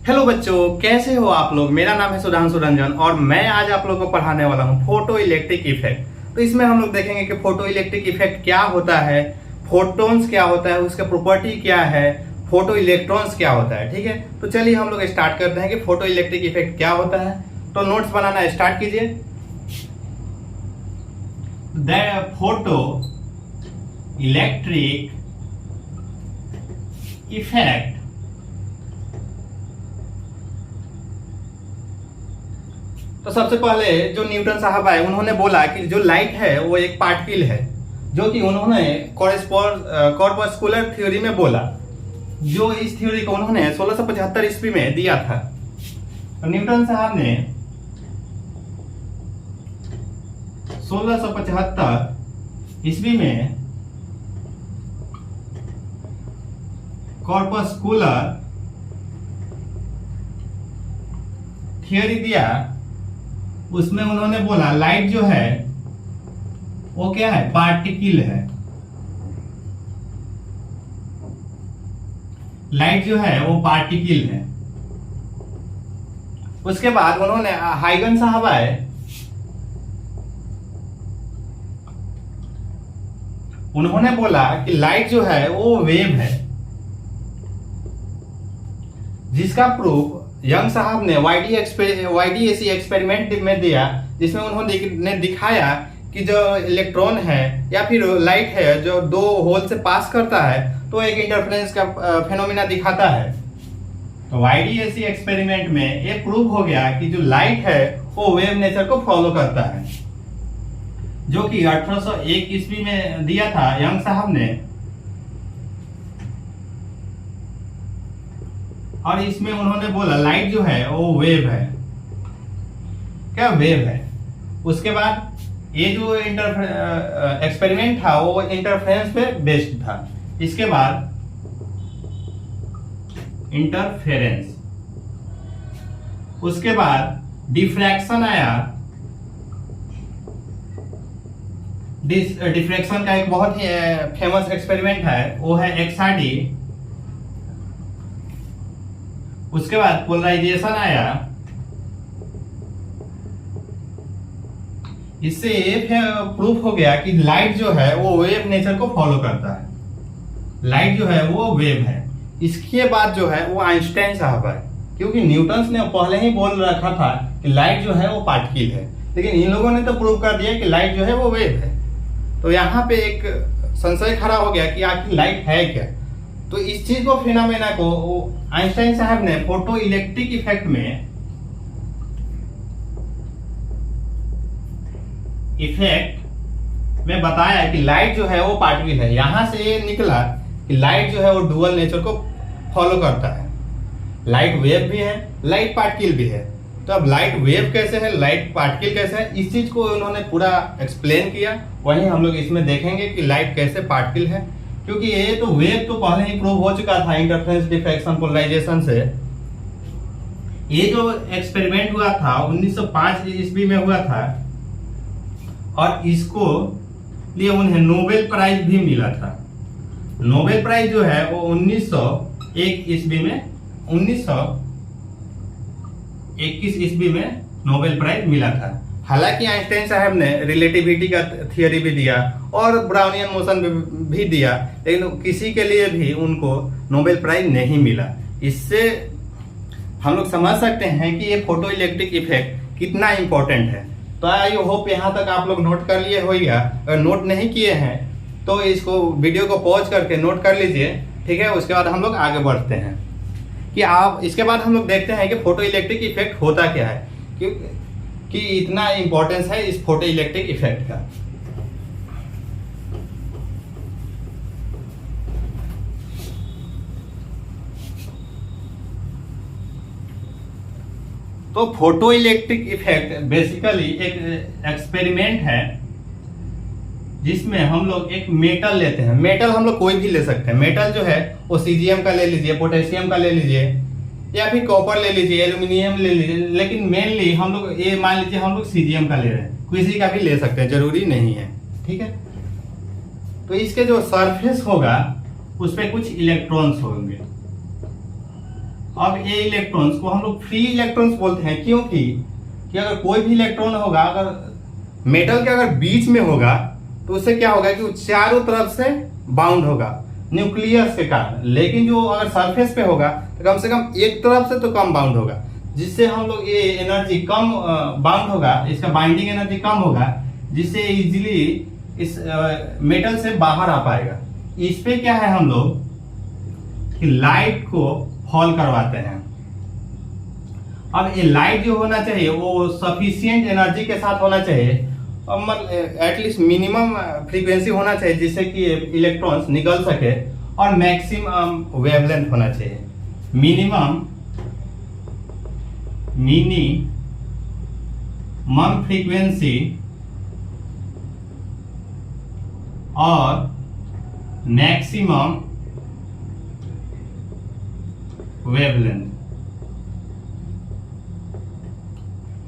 Hello बच्चों, कैसे हो आप लोग। मेरा नाम है सुधांशु रंजन और मैं आज आप लोगों को पढ़ाने वाला हूँ फोटो इलेक्ट्रिक इफेक्ट। तो इसमें हम लोग देखेंगे कि फोटो इलेक्ट्रिक इफेक्ट क्या होता है, फोटोन्स क्या होता है, उसका प्रॉपर्टी क्या है, फोटो इलेक्ट्रॉन्स क्या होता है। ठीक है, तो चलिए हम लोग स्टार्ट करते हैं कि फोटो इलेक्ट्रिक इफेक्ट क्या होता है। तो नोट्स बनाना स्टार्ट कीजिए। फोटो इलेक्ट्रिक इफेक्ट तो सबसे पहले जो न्यूटन साहब आए उन्होंने बोला कि जो लाइट है वो एक पार्टिकल है, जो कि उन्होंने कॉर्पस्कुलर थ्योरी में बोला। जो इस थ्योरी को उन्होंने 1675 ईस्वी में दिया था। तो न्यूटन साहब ने 1675 ईस्वी में कॉर्पस्कुलर थ्योरी दिया। उसमें उन्होंने बोला लाइट जो है वो क्या है, पार्टिकल है। लाइट जो है वो पार्टिकल है। उसके बाद उन्होंने हाइगन साहब आए, उन्होंने बोला कि लाइट जो है वो वेव है, जिसका प्रूफ यंग साहब ने YDAC एक्सपेरिमेंट में दिया, जिसमें उन्होंने दिखाया कि जो इलेक्ट्रॉन है या फिर लाइट है जो दो होल से पास करता है तो एक इंटरफेरेंस का फेनोमेना दिखाता है। तो YDAC एक्सपेरिमेंट में ये प्रूव हो गया कि जो लाइट है वो वेव नेचर को फॉलो करता है, जो कि 1801 ईस्वी में दिया था यंग साहब ने। और इसमें उन्होंने बोला लाइट जो है वो वेव है। क्या वेव है। उसके बाद ये जो एक्सपेरिमेंट था वो इंटरफेरेंस पे बेस्ड था। इसके बाद इंटरफेरेंस, उसके बाद डिफ्रैक्शन आया। डिफ्रैक्शन का एक बहुत ही फेमस एक्सपेरिमेंट है, वो है XRD। उसके बाद पोलराइजेशन आया। इससे प्रूफ हो गया कि लाइट जो है वो वेव नेचर को फॉलो करता है। लाइट जो है वो वेव है। इसके बाद जो है वो आइंस्टाइन साहब है, क्योंकि न्यूटन ने पहले ही बोल रखा था कि लाइट जो है वो पार्टिकल है, लेकिन इन लोगों ने तो प्रूव कर दिया कि लाइट जो है वो वेव है। तो यहाँ पे एक संशय खड़ा हो गया कि आखिर लाइट है क्या। तो इस चीज को फिनोमेना को आइंस्टाइन साहब ने फोटो इलेक्ट्रिक इफेक्ट में बताया कि लाइट जो है वो पार्टिकल है। यहां से ये निकला कि लाइट जो है वो डुअल नेचर को फॉलो करता है। लाइट वेव भी है, लाइट पार्टिकल भी है। तो अब लाइट वेव कैसे है, लाइट पार्टिकल कैसे है, इस चीज को उन्होंने पूरा एक्सप्लेन किया। वहीं हम लोग इसमें देखेंगे कि लाइट कैसे पार्टिकल है, क्योंकि ये तो वेव तो पहले ही प्रूव हो चुका था इंटरफेरेंस, डिफ्रैक्शन, पोलराइजेशन से। ये जो एक्सपेरिमेंट हुआ था 1905 ईस्वी में हुआ था, और इसको लिए उन्हें नोबेल प्राइज भी मिला था। नोबेल प्राइज जो है वो 1901 ईस्वी में 1921 ईस्वी में नोबेल प्राइज मिला था। हालांकि आइंस्टाइन साहब ने रिलेटिविटी का थियरी भी दिया और ब्राउनियन मोशन भी दिया, लेकिन किसी के लिए भी उनको नोबेल प्राइज नहीं मिला। इससे हम लोग समझ सकते हैं कि ये फोटो इलेक्ट्रिक इफेक्ट कितना इंपॉर्टेंट है। तो आई होप यहाँ तक आप लोग नोट कर लिए होइएगा। अगर नोट नहीं किए हैं तो इसको वीडियो को पॉज करके नोट कर लीजिए, ठीक है। उसके बाद हम लोग आगे बढ़ते हैं कि इसके बाद हम लोग देखते हैं कि फोटो इलेक्ट्रिक इफेक्ट होता क्या है, कि इतना इंपॉर्टेंस है इस फोटो इलेक्ट्रिक इफेक्ट का। तो फोटो इलेक्ट्रिक इफेक्ट बेसिकली एक एक्सपेरिमेंट है जिसमें हम लोग एक मेटल लेते हैं। मेटल हम लोग कोई भी ले सकते हैं। मेटल जो है वो सीजियम का ले लीजिए, पोटेशियम का ले लीजिए, या फिर कॉपर ले लीजिए, एल्यूमिनियम ले लीजिए, लेकिन मेनली हम लोग ये मान लीजिए हम लोग सीजियम का ले रहे हैं। किसी का भी ले सकते हैं, जरूरी नहीं है, ठीक है। तो इसके जो सरफेस होगा उस पर कुछ इलेक्ट्रॉन्स होंगे। अब ये इलेक्ट्रॉन्स को हम लोग फ्री इलेक्ट्रॉन्स बोलते हैं, क्योंकि कि अगर कोई भी इलेक्ट्रॉन होगा, अगर मेटल के अगर बीच में होगा तो उससे क्या होगा कि वो चारों तरफ से बाउंड होगा न्यूक्लियस के कारण, लेकिन जो अगर सरफेस पे होगा तो कम से कम एक तरफ से तो कम बाउंड होगा, जिससे हम लोग ये एनर्जी कम बाउंड होगा, इसका बाइंडिंग एनर्जी कम होगा, जिससे इजीली इस मेटल से बाहर आ पाएगा। इस पे क्या है हम लोग कि लाइट को फॉल करवाते हैं। अब ये लाइट जो होना चाहिए वो सफिशिएंट एनर्जी के साथ होना चाहिए, और मतलब एटलीस्ट मिनिमम फ्रीक्वेंसी होना चाहिए जिससे कि इलेक्ट्रॉन्स निकल सके, और मैक्सिमम वेवलेंथ होना चाहिए। मिनिमम फ्रीक्वेंसी और मैक्सिमम वेवलेंथ,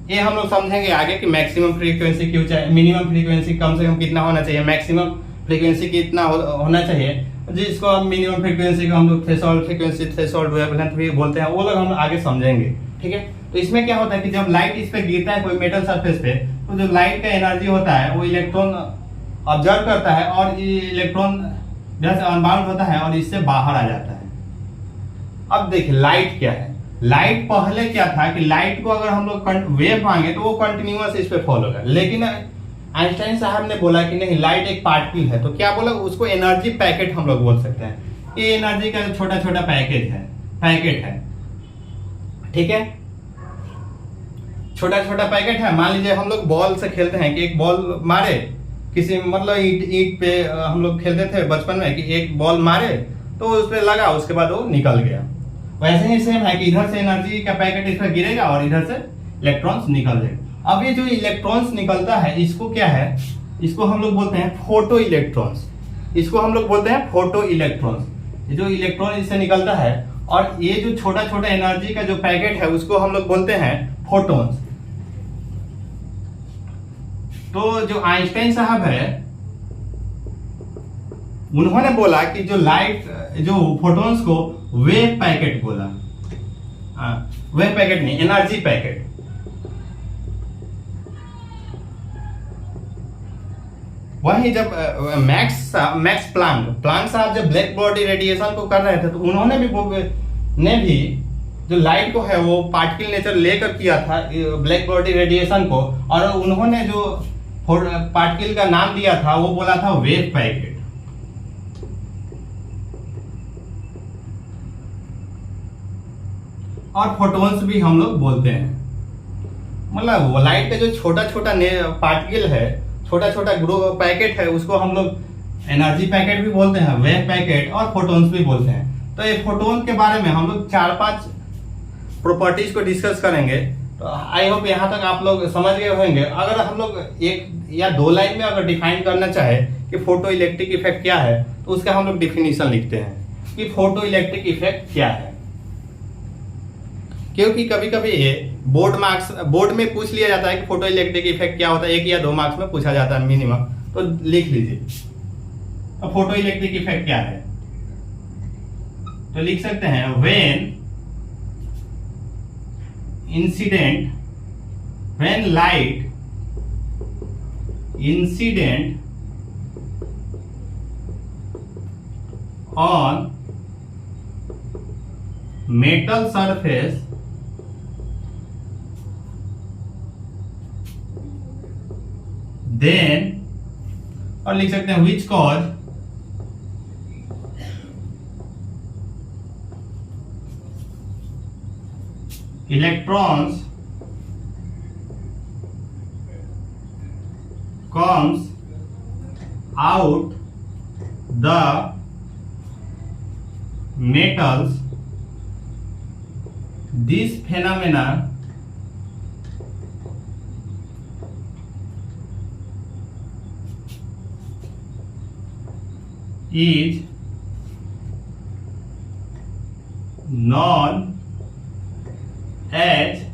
ये हम लोग समझेंगे आगे कि मैक्सिमम फ्रीक्वेंसी क्यों चाहिए, मिनिमम फ्रीक्वेंसी कम से कम कितना होना चाहिए, मैक्सिमम फ्रीक्वेंसी कितना होना चाहिए, जिसको हम मिनिमम फ्रीक्वेंसी को हम लोग थ्रेशोल्ड फ्रीक्वेंसी, थ्रेशोल्ड वेवलेंथ भी बोलते हैं, वो लोग हम आगे समझेंगे। ठीक है, तो इसमें क्या होता है कि जब लाइट इस पे गिरता है कोई मेटल सरफेस पे, तो जो लाइट का एनर्जी होता है वो इलेक्ट्रॉन ऑब्जर्व करता है, और ये इलेक्ट्रॉन जैसे अनबाउंड होता है और इससे बाहर आ जाता है। अब देखिए लाइट क्या है। लाइट पहले क्या था कि लाइट को अगर हम लोग वेव मांगे तो वो कंटिन्यूअस इस पे फॉलो होगा, लेकिन आइंस्टाइन साहब ने बोला कि नहीं, लाइट एक पार्टिकल है, तो क्या बोला, उसको एनर्जी पैकेट हम लोग बोल सकते हैं। ये एनर्जी का छोटा छोटा पैकेट है, ठीक है, छोटा छोटा पैकेट है। मान लीजिए हम लोग बॉल से खेलते हैं कि एक बॉल मारे किसी, मतलब ईंट पे हम लोग खेलते थे बचपन में कि एक बॉल मारे तो उस पे लगा, उसके बाद वो निकल गया। वैसे ही सेम है कि इधर से एनर्जी का पैकेट इस पर गिरेगा और इधर से इलेक्ट्रॉन्स निकल जाएगा। अब ये जो इलेक्ट्रॉन्स निकलता है इसको क्या है, इसको हम लोग बोलते हैं फोटो इलेक्ट्रॉन्स। इसको हम लोग बोलते हैं फोटो इलेक्ट्रॉन्स। ये जो इलेक्ट्रॉन इससे निकलता है, और ये जो छोटा छोटा एनर्जी का जो पैकेट है उसको हम लोग बोलते हैं फोटॉन्स। तो जो आइंस्टाइन साहब है उन्होंने बोला कि जो लाइट, जो फोटॉन्स को वेव पैकेट बोला, वेव पैकेट नहीं, एनर्जी पैकेट। वही जब मैक्स प्लांक साहब जब ब्लैक बॉडी रेडिएशन को कर रहे थे तो उन्होंने भी जो लाइट को है वो पार्टिकल नेचर लेकर किया था ब्लैक बॉडी रेडिएशन को, और उन्होंने जो पार्टिकल का नाम दिया था वो बोला था वेव पैकेट। और फोटॉन्स भी हम लोग बोलते हैं, मतलब लाइट का जो छोटा छोटा पार्टिकल है, छोटा छोटा ग्रुप पैकेट है, उसको हम लोग एनर्जी पैकेट भी बोलते हैं, वेव पैकेट और फोटॉन्स भी बोलते हैं। तो ये फोटॉन के बारे में हम लोग 4-5 प्रॉपर्टीज को डिस्कस करेंगे। तो आई होप यहाँ तक आप लोग समझ गए होंगे। अगर हम लोग 1 या 2 लाइन में अगर डिफाइन करना चाहे कि फोटो इलेक्ट्रिक इफेक्ट क्या है, तो उसका हम लोग डिफिनीशन लिखते हैं कि फोटो इलेक्ट्रिक इफेक्ट क्या है। क्योंकि कभी कभी ये बोर्ड में पूछ लिया जाता है कि फोटो इलेक्ट्रिक इफेक्ट क्या होता है, 1 या 2 मार्क्स में पूछा जाता है मिनिमम, तो लिख लीजिए। तो फोटो इलेक्ट्रिक इफेक्ट क्या है, तो लिख सकते हैं when light incident on metal surface then, और लिख सकते हैं which cause electrons comes out the metals, this phenomena is known as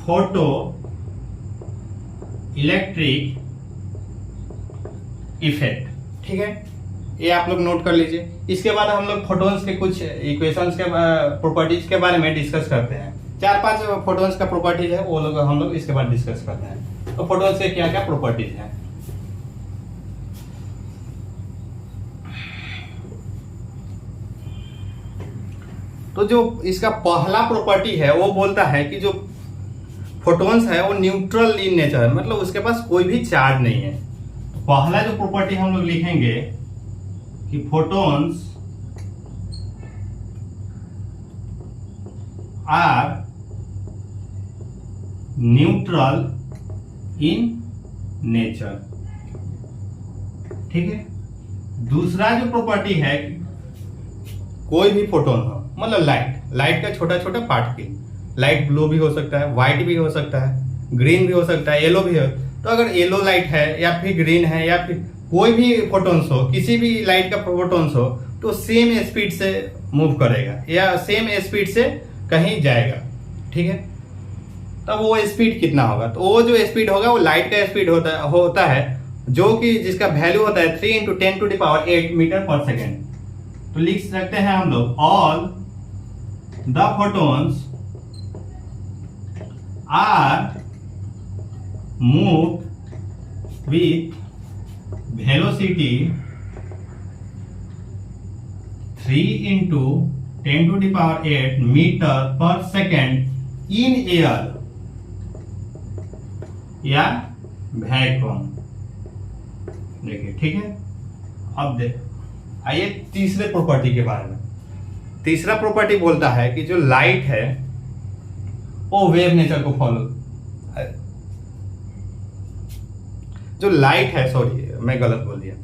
photo electric effect. ठीक है, ये आप लोग नोट कर लीजिए। इसके बाद हम लोग फोटॉन्स के कुछ इक्वेशंस के प्रॉपर्टीज के बारे में डिस्कस करते हैं। 4-5 फोटॉन्स का प्रॉपर्टीज है, वो लोग हम लोग इसके बाद डिस्कस करते हैं। तो फोटॉन्स के क्या क्या प्रॉपर्टीज हैं। तो जो इसका पहला प्रॉपर्टी है वो बोलता है कि जो फोटॉन्स है वो न्यूट्रल इन नेचर है, मतलब उसके पास कोई भी चार्ज नहीं है। तो पहला जो प्रॉपर्टी हम लोग लिखेंगे कि photons are neutral in nature, ठीक है। दूसरा जो प्रॉपर्टी है, कोई भी फोटोन हो, मतलब लाइट का छोटा छोटा पार्टिकल, लाइट ब्लू भी हो सकता है, व्हाइट भी हो सकता है, ग्रीन भी हो सकता है, येलो भी हो। तो अगर येलो लाइट है या फिर ग्रीन है या फिर कोई भी फोटोन्स हो, किसी भी लाइट का फोटोन्स हो, तो सेम स्पीड से मूव करेगा या सेम स्पीड से कहीं जाएगा, ठीक है। तब वो स्पीड कितना होगा, तो वो जो स्पीड होगा वो लाइट का स्पीड होता है, जो कि जिसका वैल्यू होता है 3 × 10⁸ मीटर पर सेकेंड। तो लिख सकते हैं हम लोग all the photons are move with velocity 3 × 10⁸ metre per second in air या वैक्यूम। देखिए, ठीक है। अब आइए तीसरे प्रॉपर्टी के बारे में। तीसरा प्रॉपर्टी बोलता है कि जो लाइट है वो वेव नेचर को फॉलो, जो लाइट है, सॉरी मैं गलत बोल दिया।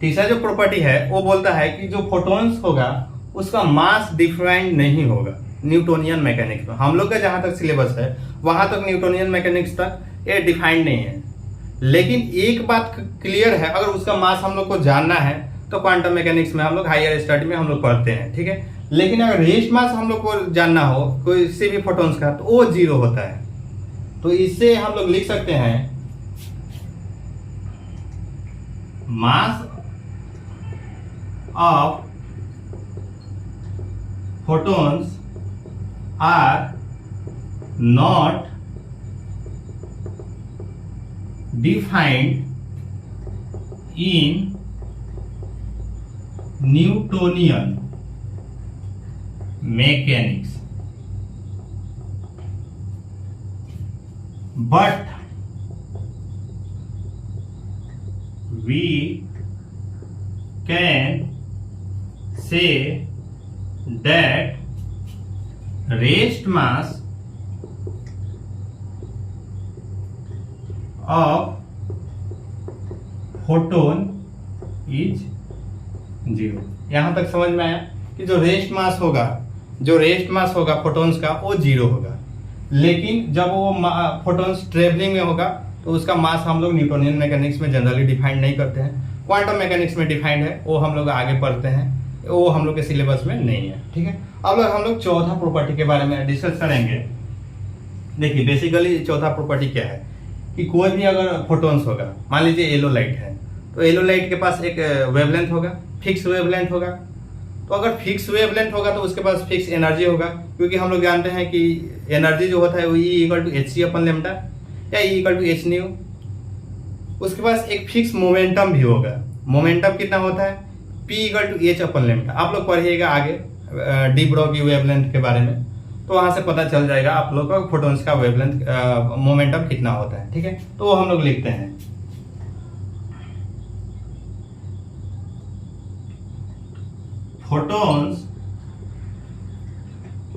तीसरा जो प्रॉपर्टी है वो बोलता है कि जो फोटॉन्स होगा उसका मास डिफाइंड नहीं होगा न्यूटोनियन मैकेनिक्स में। हम लोग का जहां तक सिलेबस है वहां तक न्यूटोनियन मैकेनिक्स तक ये डिफाइंड नहीं है। लेकिन एक बात क्लियर है, अगर उसका मास हम लोग को जानना है तो क्वांटम मैकेनिक्स में हम लोग हायर स्टडी में हम लोग पढ़ते हैं, ठीक है। लेकिन अगर रेस्ट मास हम लोग को जानना हो कोई से भी फोटॉन्स का, तो वो 0 होता है। तो इससे हम लोग लिख सकते हैं mass of photons are not defined in Newtonian mechanics, but we can say that rest mass of photon is 0। यहां तक समझ में आया कि जो रेस्ट मास होगा फोटॉन्स का वो 0 होगा। लेकिन जब वो फोटॉन्स ट्रेवलिंग में होगा तो उसका मास हम लोग न्यूटोनियन मैकेनिक्स में जनरली डिफाइंड नहीं करते हैं, क्वांटम मैकेनिक्स में डिफाइंड है, वो हम लोग आगे पढ़ते हैं, वो हम लोग के सिलेबस में नहीं है, ठीक है। अब हम लोग चौथा प्रॉपर्टी के बारे में डिस्कस करेंगे। देखिए, बेसिकली चौथा प्रॉपर्टी क्या है कि कोई भी अगर फोटॉन्स होगा, मान लीजिए येलो लाइट है, तो येलो लाइट के पास एक वेवलेंथ होगा, फिक्स वेवलेंथ होगा। तो अगर फिक्स वेवलेंथ होगा तो उसके पास फिक्स एनर्जी होगा, क्योंकि हम लोग जानते हैं कि एनर्जी जो होता है वो E=hc/λ या E=hν। उसके पास एक फिक्स मोमेंटम भी होगा। मोमेंटम कितना होता है? P=h/λ। आप लोग पढ़िएगा आगे डी ब्रॉग की वेवलेंथ के बारे में, तो वहां से पता चल जाएगा आप लोग का फोटॉन्स का वेवलेंथ मोमेंटम कितना होता है, ठीक है। तो वो हम लोग लिखते हैं photons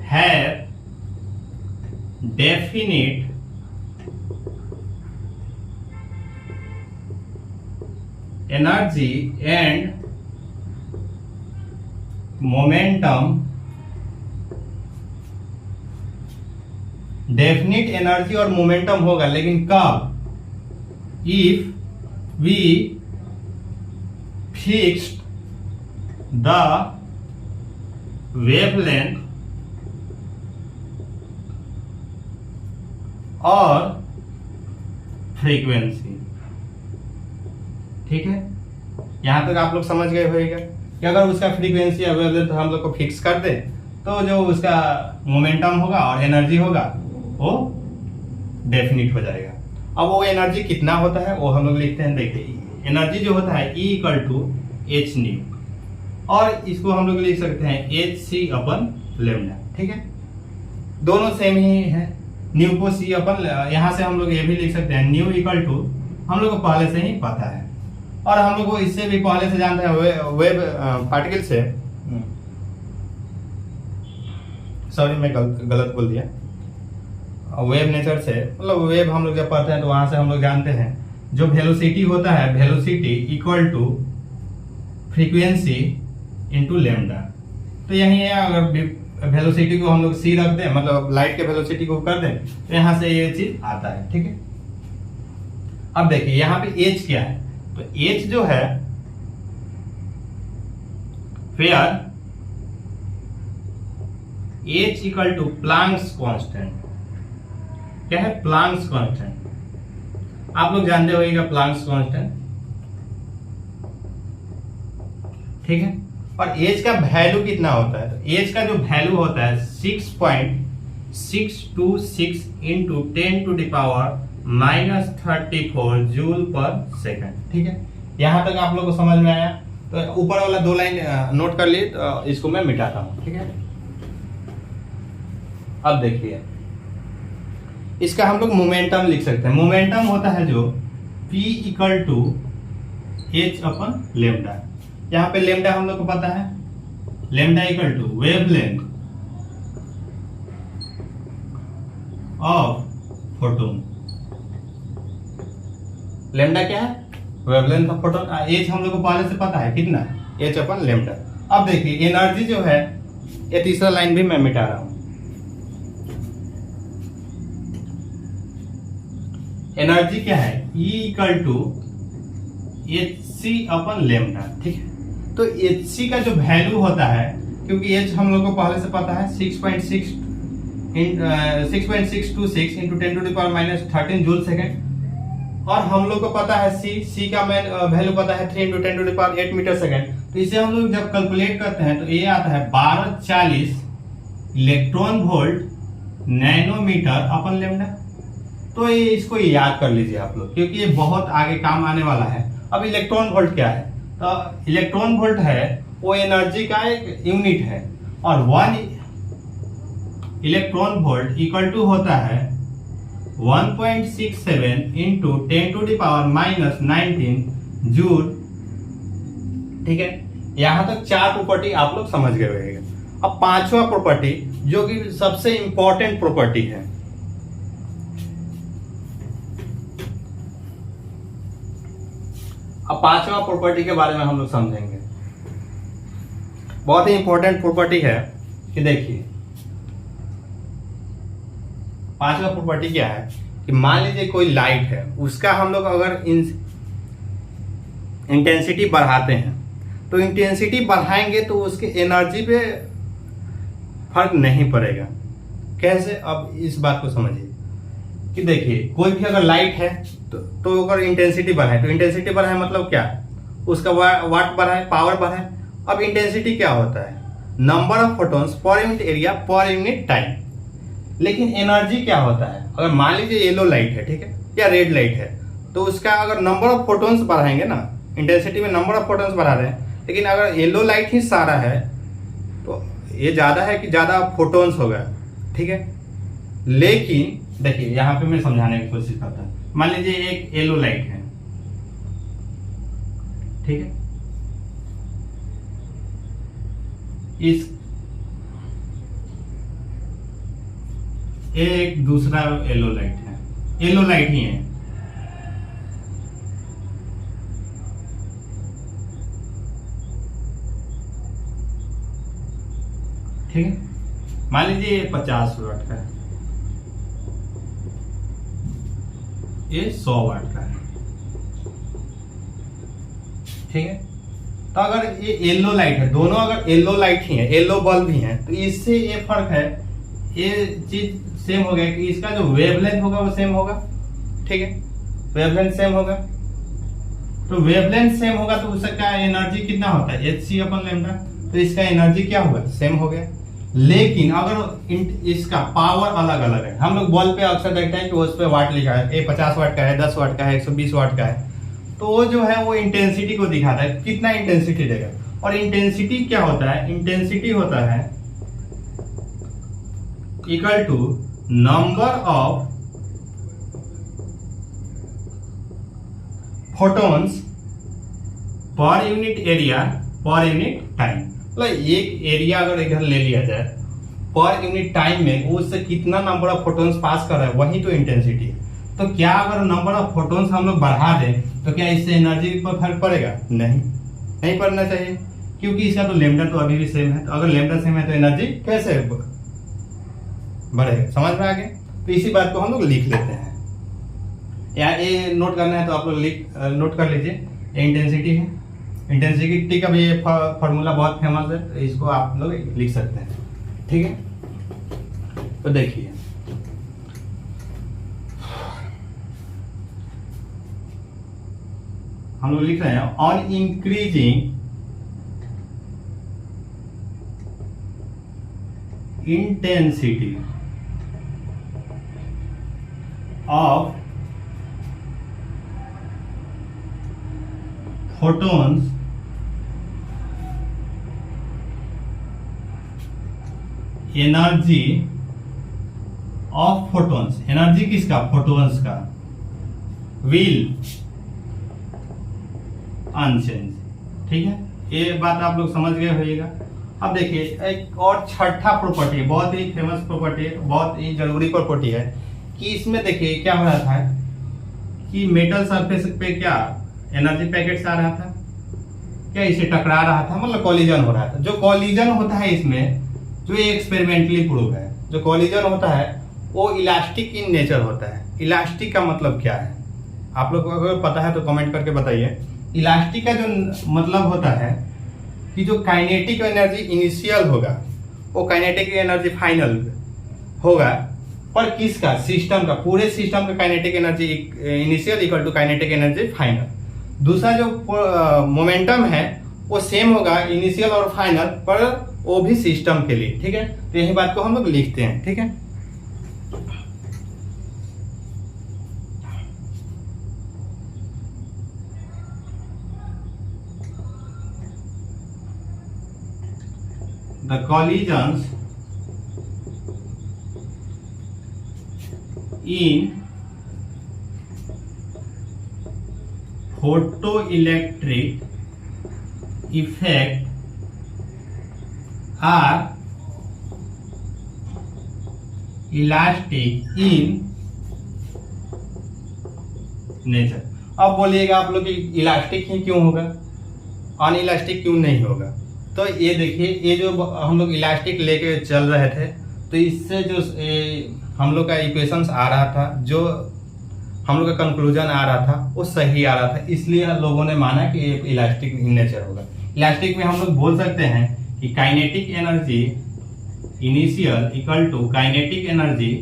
have definite energy and momentum. Definite energy और मोमेंटम होगा, लेकिन कब? If we fixed the wavelength और फ्रीक्वेंसी, ठीक है। यहाँ तक आप लोग समझ गए होगा कि अगर उसका फ्रीक्वेंसी या वेवलेंथ हम लोग को फिक्स कर दे तो जो उसका मोमेंटम होगा और एनर्जी होगा वो डेफिनिट हो जाएगा। अब वो एनर्जी कितना होता है वो हम लोग लिखते हैं। देखिए एनर्जी जो होता है E equal to h nu, और इसको हम लोग लिख सकते हैं एच सी अपन लेमडा। ठीक है, दोनों सेम ही है। न्यू को सी अपन, यहाँ से हम लोग ये भी लिख सकते हैं न्यू इक्वल टू, हम लोग को पहले से ही पता है और हम लोग को इससे भी पहले से जानते हैं वेव पार्टिकल से, सॉरी मैं गलत बोल दिया, वेव नेचर से, मतलब वेव हम लोग जब पढ़ते हैं तो वहां से हम लोग जानते हैं जो वेलोसिटी होता है, velocity equal to frequency into lambda. तो यही है, अगर वेलोसिटी को हम लोग सी रख दें, मतलब लाइट के वेलोसिटी को कर दें तो यहां से ये चीज आता है। ठीक है, अब देखिए यहाँ पे एच क्या है, तो एच जो है where h equal to Planck's constant. क्या है? Planck's constant. आप लोग जानते होइएगा प्लांक्स कांस्टेंट। ठीक है, और एच का वैल्यू कितना होता है, तो एच का जो वैल्यू होता है 6.626 into 10 to the power -34 joule per second. ठीक है, यहां तक आप लोग को समझ में आया? तो ऊपर वाला 2 लाइन नोट कर लिए, तो इसको मैं मिटाता हूं। ठीक है, अब देखिए इसका हम लोग मोमेंटम लिख सकते हैं। मोमेंटम होता है जो P equal to h upon lambda. यहाँ पे लेमडा हम लोग को पता है, lambda equal to wavelength of photon. Lambda क्या है? Wavelength of photon. एच हम लोग को पहले से पता है कितना, एच अपन लेमडा। अब देखिए एनर्जी जो है, ये तीसरा लाइन भी मैं मिटा रहा हूं। एनर्जी क्या है? E equal to h c upon lambda. ठीक है, तो एच सी का जो वैल्यू होता है, क्योंकि एच हम लोग को पहले से पता है 6.626 into 10 to the power -13 joule second, और हम लोग को पता है सी का वैल्यू पता है 3 into 10 to the power 8 metre second. तो इसे हम लोग जब कैलकुलेट करते हैं तो ये आता है 1240 इलेक्ट्रॉन वोल्ट नैनोमीटर अपन लेमडा। तो ये इसको याद कर लीजिए आप लोग, क्योंकि ये बहुत आगे काम आने वाला है। अब इलेक्ट्रॉन वोल्ट क्या है? तो इलेक्ट्रॉन वोल्ट है वो एनर्जी का एक यूनिट है, और 1 इलेक्ट्रॉन वोल्ट इक्वल टू होता है 1.67 into 10 to the power -19 joule. ठीक है, यहां तक 4 प्रॉपर्टी आप लोग समझ गए होंगे। अब 5वां प्रॉपर्टी जो कि सबसे इंपॉर्टेंट प्रॉपर्टी है, अब 5वां प्रॉपर्टी के बारे में हम लोग समझेंगे। बहुत ही इंपॉर्टेंट प्रॉपर्टी है कि देखिए 5वां प्रॉपर्टी क्या है कि मान लीजिए कोई लाइट है, उसका हम लोग अगर इंटेंसिटी बढ़ाते हैं तो इंटेंसिटी बढ़ाएंगे तो उसके एनर्जी पे फर्क नहीं पड़ेगा। कैसे? अब इस बात को समझिए कि देखिए कोई भी अगर लाइट है तो अगर इंटेंसिटी बढ़ाए, तो इंटेंसिटी बढ़ाए मतलब क्या? उसका वाट बढ़ाए, पावर बढ़ाए। अब इंटेंसिटी क्या होता है? Number of photons per unit area per unit time. लेकिन एनर्जी क्या होता है? अगर मान लीजिए येलो लाइट है, ठीक है, या रेड लाइट है, तो उसका अगर नंबर ऑफ फोटॉन्स बढ़ाएंगे ना, इंटेंसिटी में नंबर ऑफ फोटॉन्स बढ़ा रहे हैं, लेकिन अगर येलो लाइट ही सारा है तो ये ज्यादा है कि ज्यादा फोटॉन्स होगा। ठीक है, लेकिन देखिए यहाँ पे मैं समझाने की कोशिश करता हूँ। मान लीजिए एक येलो लाइट है, ठीक है, इस एक दूसरा येलो लाइट है, येलो लाइट ही है, ठीक है। मान लीजिए 50 वाट का है, ये 100 वाट का है, ठीक है। तो अगर ये येलो लाइट है, दोनों अगर येलो लाइट ही है, येलो बल्ब ही है, तो इससे ये फर्क है, ये चीज सेम हो गया कि इसका जो वेवलेंथ होगा वो सेम होगा, ठीक है, वेवलेंथ सेम होगा। तो वेवलेंथ सेम होगा तो उसका क्या एनर्जी कितना होता है, hc अपन लैम्डा, तो इसका एनर्जी क्या हुआ, सेम हो गया। लेकिन अगर इसका पावर अलग अलग है, हम लोग बॉल पे अक्सर देखते हैं कि उस पे वाट लिखा है, 50 वाट का है, 10 वाट का है, 120 वाट का है, तो वो जो है वो इंटेंसिटी को दिखाता है, कितना इंटेंसिटी देगा। और इंटेंसिटी क्या होता है, इंटेंसिटी होता है equal to number of photons per unit area per unit time. मतलब एक एरिया अगर इधर ले लिया जाए पर यूनिट टाइम में उससे कितना नंबर ऑफ फोटॉन्स पास कर रहा है, वही तो इंटेंसिटी है। तो क्या अगर नंबर ऑफ फोटॉन्स हम लोग बढ़ा दें तो क्या इससे एनर्जी पर फर्क पड़ेगा, नहीं पड़ना चाहिए, क्योंकि इसका तो लेमडा तो अभी भी सेम है। तो अगर लेमडा सेम है तो एनर्जी कैसे बढ़ेगा, समझ में आ गया। तो इसी बात को हम लोग लिख लेते हैं, या ये नोट करना है तो आप लोग नोट कर लीजिए। ये इंटेंसिटी है, इंटेंसिटी का भी ये फॉर्मूला बहुत फेमस है, तो इसको आप लोग लिख सकते हैं, ठीक है। तो देखिए हम लोग लिख रहे हैं on increasing intensity of photons energy of photons, energy किसका, फोटॉन्स का, विल अनचेंज, ठीक है। ये बात आप लोग समझ गए होइएगा। अब देखिए एक और छठा प्रॉपर्टी, बहुत ही फेमस प्रॉपर्टी, बहुत ही जरूरी प्रॉपर्टी है कि इसमें देखिए क्या हो रहा था कि मेटल सरफेस पे क्या एनर्जी पैकेट्स आ रहा था, क्या इसे टकरा रहा था, मतलब कॉलिजन हो रहा था। जो कॉलिजन होता है इसमें, जो ये एक्सपेरिमेंटली प्रूव है, जो कॉलिजन होता है वो इलास्टिक इन नेचर होता है। इलास्टिक का मतलब क्या है, आप लोग को अगर पता है तो कमेंट करके बताइए। इलास्टिक का जो मतलब होता है कि जो काइनेटिक एनर्जी इनिशियल होगा वो काइनेटिक एनर्जी फाइनल होगा, पर किसका, सिस्टम का, पूरे सिस्टम का kinetic energy initial equal to kinetic energy final. दूसरा जो मोमेंटम है वो सेम होगा इनिशियल और फाइनल, पर वो भी सिस्टम के लिए, ठीक है। तो यही बात को हम लोग लिखते हैं, ठीक है। The collisions in photoelectric effect are elastic in nature. अब बोलिएगा आप लोग कि इलास्टिक ही क्यों होगा, अनइलास्टिक क्यों नहीं होगा। तो ये देखिए, ये जो हम लोग इलास्टिक लेके चल रहे थे, तो इससे जो हम लोग का इक्वेशंस आ रहा था, जो हम लोग का कंक्लूजन आ रहा था वो सही आ रहा था, इसलिए लोगों ने माना कि ये इलास्टिक इन नेचर होगा। इलास्टिक में हम लोग बोल सकते हैं कि kinetic energy initial equal to kinetic energy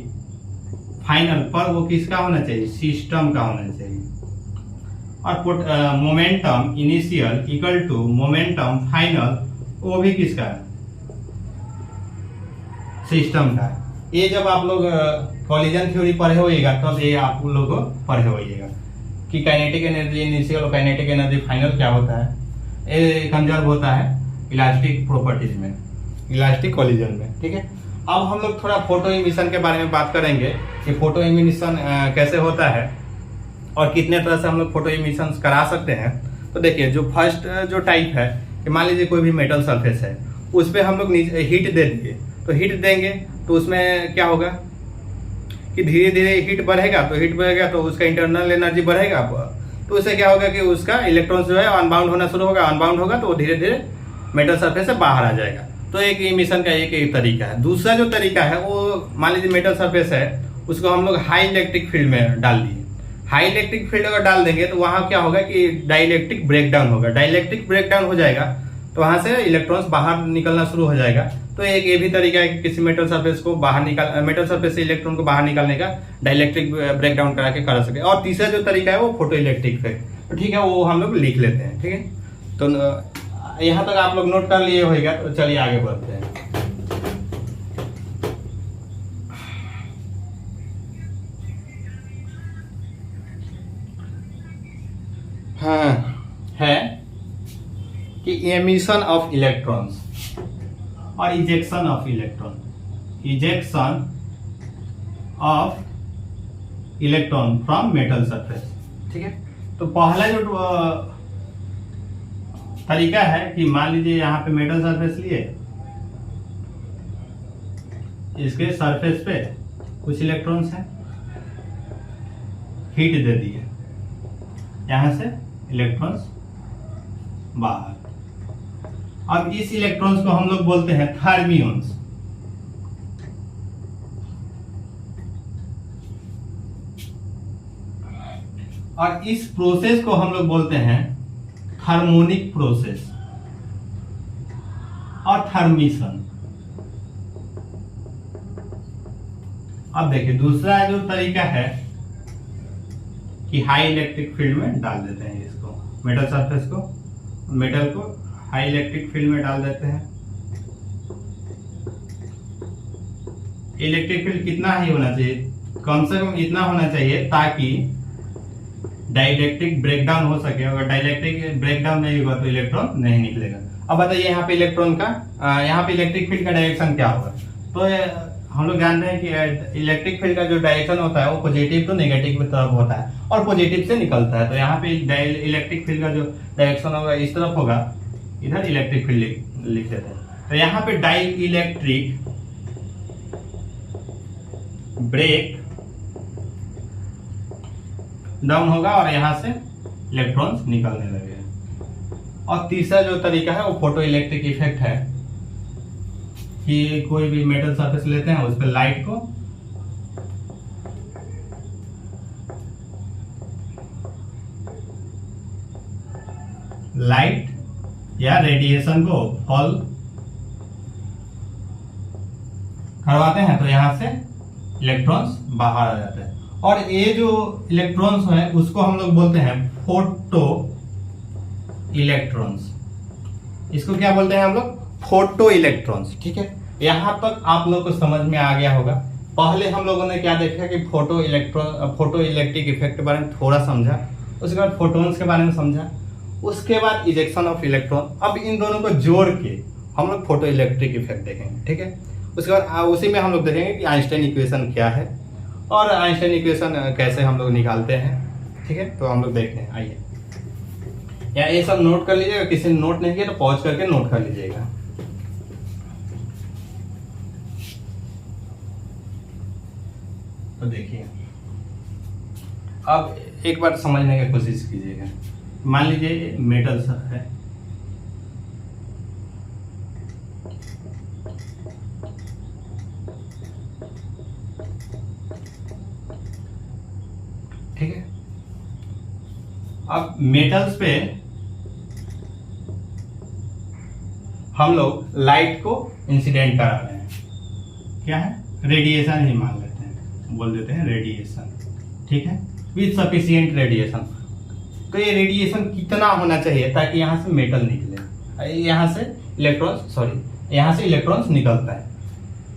final, पर वो किसका होना चाहिए, सिस्टम का होना चाहिए। और momentum initial equal to momentum final, वो भी किसका है, सिस्टम का। ये जब आप लोग कॉलिजन थ्योरी पढ़े होइएगा तब ये आप लोग पढ़े होइएगा कि काइनेटिक एनर्जी इनिशियल और काइनेटिक एनर्जी फाइनल क्या होता है, ये कंजर्व होता है इलास्टिक प्रॉपर्टीज में, इलास्टिक कॉलिजन में, ठीक है। अब हम लोग थोड़ा फोटो इमिशन के बारे में बात करेंगे कि फोटो इमिशन कैसे होता है और कितने तरह से हम लोग फोटो इमिशन करा सकते हैं। तो देखिए, जो फर्स्ट जो टाइप है कि मान लीजिए कोई भी मेटल सरफेस है, उस पर हम लोग हीट दे दिए, तो हीट देंगे तो उसमें क्या होगा कि धीरे धीरे हीट बढ़ेगा, तो हीट बढ़ेगा तो उसका इंटरनल एनर्जी बढ़ेगा, तो उससे क्या होगा कि उसका इलेक्ट्रॉन जो है अनबाउंड होना शुरू होगा, अनबाउंड होगा तो वो धीरे धीरे मेटल सरफेस से बाहर आ जाएगा। तो एक इमिशन का एक तरीका है। दूसरा जो तरीका है वो मान लीजिए मेटल सरफेस है, उसको हम लोग हाई इलेक्ट्रिक फील्ड में डाल दिए। हाई इलेक्ट्रिक फील्ड अगर डाल देंगे तो वहां क्या होगा कि डाइलेक्ट्रिक ब्रेकडाउन होगा। डाइलेक्ट्रिक ब्रेकडाउन हो जाएगा तो वहां से इलेक्ट्रॉन्स बाहर निकलना शुरू हो जाएगा। तो एक ये भी तरीका है कि किसी मेटल सरफेस को बाहर मेटल सरफेस से इलेक्ट्रॉन को बाहर निकालने का डाइलेक्ट्रिक ब्रेकडाउन करा के कर सके। और तीसरा जो तरीका है वो फोटो इलेक्ट्रिक तो ठीक है, वो हम लोग लिख लेते हैं। ठीक है, तो यहाँ तक आप लोग नोट कर लिए होगा, तो चलिए आगे बढ़ते हैं। हाँ, है कि एमिशन ऑफ इलेक्ट्रॉन्स और ejection of electron, ejection of electron from metal surface. ठीक है, तो पहला जो तरीका है कि मान लीजिए यहाँ पे मेटल सरफेस लिए, इसके सरफेस पे कुछ इलेक्ट्रॉन्स हैं, हीट दे दिए, यहां से इलेक्ट्रॉन्स बाहर। अब इस इलेक्ट्रॉन्स को हम लोग बोलते हैं थर्मियंस। और इस प्रोसेस को हम लोग बोलते हैं हार्मोनिक प्रोसेस और थर्मिशन। अब देखिए दूसरा जो तरीका है कि हाई इलेक्ट्रिक फील्ड में डाल देते हैं इसको, मेटल सरफेस को, मेटल को हाई इलेक्ट्रिक फील्ड में डाल देते हैं। इलेक्ट्रिक फील्ड कितना ही होना चाहिए, कम से कम इतना होना चाहिए ताकि डाइलेक्ट्रिक ब्रेकडाउन हो सके। अगर डाइलेक्ट्रिक ब्रेकडाउन नहीं होगा तो इलेक्ट्रॉन नहीं निकलेगा। अब बताइए यहाँ पे इलेक्ट्रॉन का, यहाँ पे इलेक्ट्रिक फील्ड का डायरेक्शन क्या होगा। तो हम लोग जानते हैं कि इलेक्ट्रिक फील्ड का जो डायरेक्शन होता है वो पॉजिटिव टू नेगेटिव की तरफ होता है और पॉजिटिव से निकलता है। तो यहाँ पे इलेक्ट्रिक फील्ड का जो डायरेक्शन होगा इस तरफ होगा, इधर इलेक्ट्रिक फील्ड लिख देते हैं। तो यहाँ पे डाई इलेक्ट्रिक ब्रेक डाउन होगा और यहां से इलेक्ट्रॉन्स निकलने लगे। और तीसरा जो तरीका है वो फोटो इलेक्ट्रिक इफेक्ट है कि कोई भी मेटल सरफेस लेते हैं, उस पर लाइट को या रेडिएशन को फॉल करवाते हैं, तो यहां से इलेक्ट्रॉन्स बाहर आ जाते हैं। और ये जो इलेक्ट्रॉन्स है उसको हम लोग बोलते हैं फोटो इलेक्ट्रॉन्स। इसको क्या बोलते हैं हम लोग, फोटो इलेक्ट्रॉन्स। ठीक है, यहां तक आप लोग को समझ में आ गया होगा। पहले हम लोगों ने क्या देखा कि फोटो इलेक्ट्रिक इफेक्ट के बारे में थोड़ा समझा, उसके बाद फोटोन्स के बारे में समझा, उसके बाद इजेक्शन ऑफ इलेक्ट्रॉन। अब इन दोनों को जोड़ के हम लोग फोटो इलेक्ट्रिक इफेक्ट देखेंगे। ठीक है, उसके बाद उसी में हम लोग देखेंगे कि आइंस्टाइन इक्वेशन क्या है और आइंस्टाइन इक्वेशन कैसे हम लोग निकालते हैं। ठीक है, तो हम लोग देखते हैं, आइए। या ये सब नोट कर लीजिएगा, किसी ने नोट नहीं किया तो पॉज करके नोट कर लीजिएगा। तो देखिए, अब एक बार समझने की कोशिश कीजिएगा। मान लीजिए मेटल सब है, ठीक है। अब मेटल्स पे हम लोग लाइट को इंसिडेंट करा रहे हैं, क्या है, रेडिएशन ही मान लेते हैं, बोल देते हैं रेडिएशन। ठीक है, विथ सफिशिएंट रेडिएशन। तो ये रेडिएशन कितना होना चाहिए ताकि यहां से मेटल निकले, यहां से इलेक्ट्रॉन्स निकलता है।